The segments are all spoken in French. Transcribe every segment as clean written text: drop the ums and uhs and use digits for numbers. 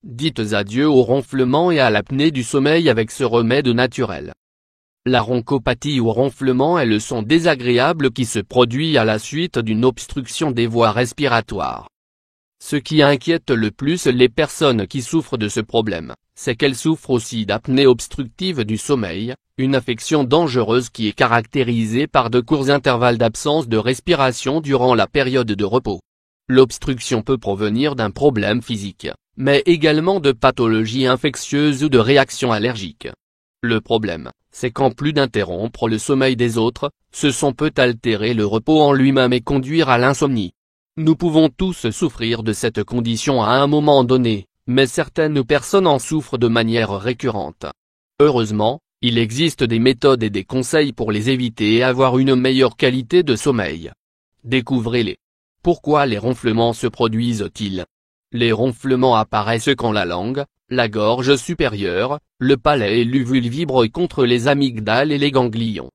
Dites adieu au ronflement et à l'apnée du sommeil avec ce remède naturel. La ronchopathie ou ronflement est le son désagréable qui se produit à la suite d'une obstruction des voies respiratoires. Ce qui inquiète le plus les personnes qui souffrent de ce problème, c'est qu'elles souffrent aussi d'apnée obstructive du sommeil, une affection dangereuse qui est caractérisée par de courts intervalles d'absence de respiration durant la période de repos. L'obstruction peut provenir d'un problème physique, mais également de pathologies infectieuses ou de réactions allergiques. Le problème, c'est qu'en plus d'interrompre le sommeil des autres, ce son peut altérer le repos en lui-même et conduire à l'insomnie. Nous pouvons tous souffrir de cette condition à un moment donné, mais certaines personnes en souffrent de manière récurrente. Heureusement, il existe des méthodes et des conseils pour les éviter et avoir une meilleure qualité de sommeil. Découvrez-les. Pourquoi les ronflements se produisent-ils? Les ronflements apparaissent quand la langue, la gorge supérieure, le palais et l'uvule vibrent contre les amygdales et les ganglions.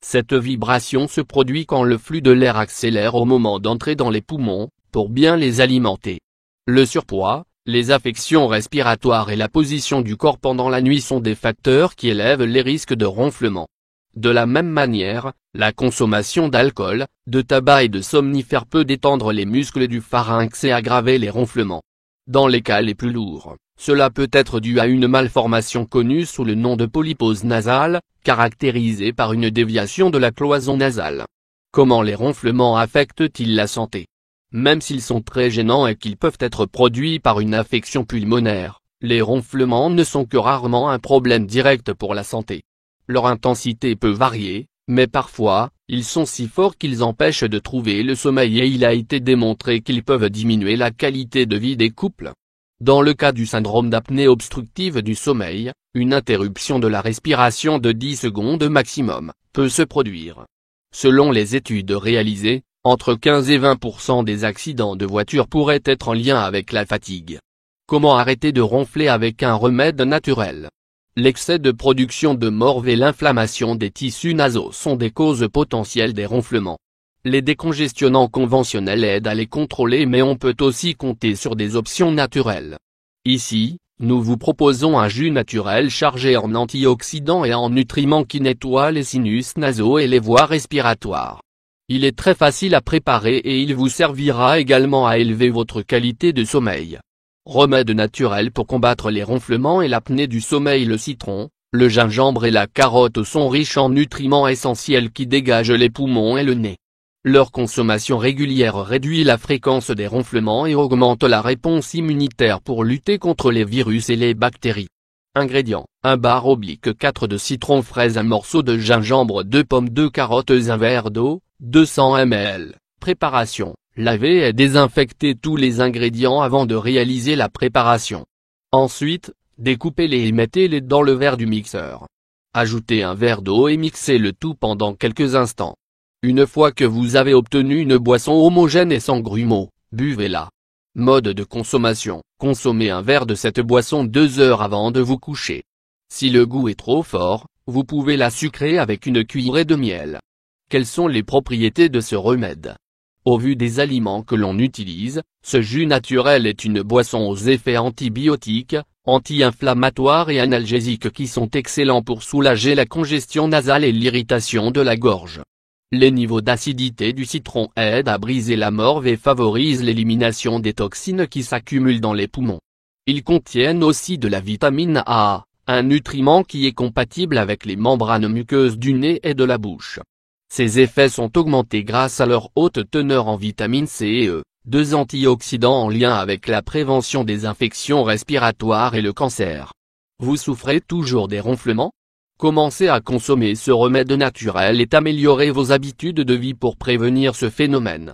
Cette vibration se produit quand le flux de l'air accélère au moment d'entrer dans les poumons, pour bien les alimenter. Le surpoids, les affections respiratoires et la position du corps pendant la nuit sont des facteurs qui élèvent les risques de ronflement. De la même manière, la consommation d'alcool, de tabac et de somnifères peut détendre les muscles du pharynx et aggraver les ronflements. Dans les cas les plus lourds, cela peut être dû à une malformation connue sous le nom de polypose nasale, caractérisée par une déviation de la cloison nasale. Comment les ronflements affectent-ils la santé? Même s'ils sont très gênants et qu'ils peuvent être produits par une affection pulmonaire, les ronflements ne sont que rarement un problème direct pour la santé. Leur intensité peut varier, mais parfois, ils sont si forts qu'ils empêchent de trouver le sommeil et il a été démontré qu'ils peuvent diminuer la qualité de vie des couples. Dans le cas du syndrome d'apnée obstructive du sommeil, une interruption de la respiration de 10 secondes maximum peut se produire. Selon les études réalisées, entre 15 et 20% des accidents de voiture pourraient être en lien avec la fatigue. Comment arrêter de ronfler avec un remède naturel? L'excès de production de morve et l'inflammation des tissus nasaux sont des causes potentielles des ronflements. Les décongestionnants conventionnels aident à les contrôler mais on peut aussi compter sur des options naturelles. Ici, nous vous proposons un jus naturel chargé en antioxydants et en nutriments qui nettoient les sinus nasaux et les voies respiratoires. Il est très facile à préparer et il vous servira également à élever votre qualité de sommeil. Remède naturel pour combattre les ronflements et l'apnée du sommeil. Le citron, le gingembre et la carotte sont riches en nutriments essentiels qui dégagent les poumons et le nez. Leur consommation régulière réduit la fréquence des ronflements et augmente la réponse immunitaire pour lutter contre les virus et les bactéries. Ingrédients: 1 bar oblique 4 de citron fraise, 1 morceau de gingembre, 2 pommes, 2 carottes, 1 verre d'eau, 200 ml. Préparation: lavez et désinfectez tous les ingrédients avant de réaliser la préparation. Ensuite, découpez-les et mettez-les dans le verre du mixeur. Ajoutez un verre d'eau et mixez le tout pendant quelques instants. Une fois que vous avez obtenu une boisson homogène et sans grumeaux, buvez-la. Mode de consommation: consommez un verre de cette boisson 2 heures avant de vous coucher. Si le goût est trop fort, vous pouvez la sucrer avec une cuillerée de miel. Quelles sont les propriétés de ce remède? Au vu des aliments que l'on utilise, ce jus naturel est une boisson aux effets antibiotiques, anti-inflammatoires et analgésiques qui sont excellents pour soulager la congestion nasale et l'irritation de la gorge. Les niveaux d'acidité du citron aident à briser la morve et favorisent l'élimination des toxines qui s'accumulent dans les poumons. Ils contiennent aussi de la vitamine A, un nutriment qui est compatible avec les membranes muqueuses du nez et de la bouche. Ces effets sont augmentés grâce à leur haute teneur en vitamine C et E, 2 antioxydants en lien avec la prévention des infections respiratoires et le cancer. Vous souffrez toujours des ronflements? Commencez à consommer ce remède naturel et améliorez vos habitudes de vie pour prévenir ce phénomène.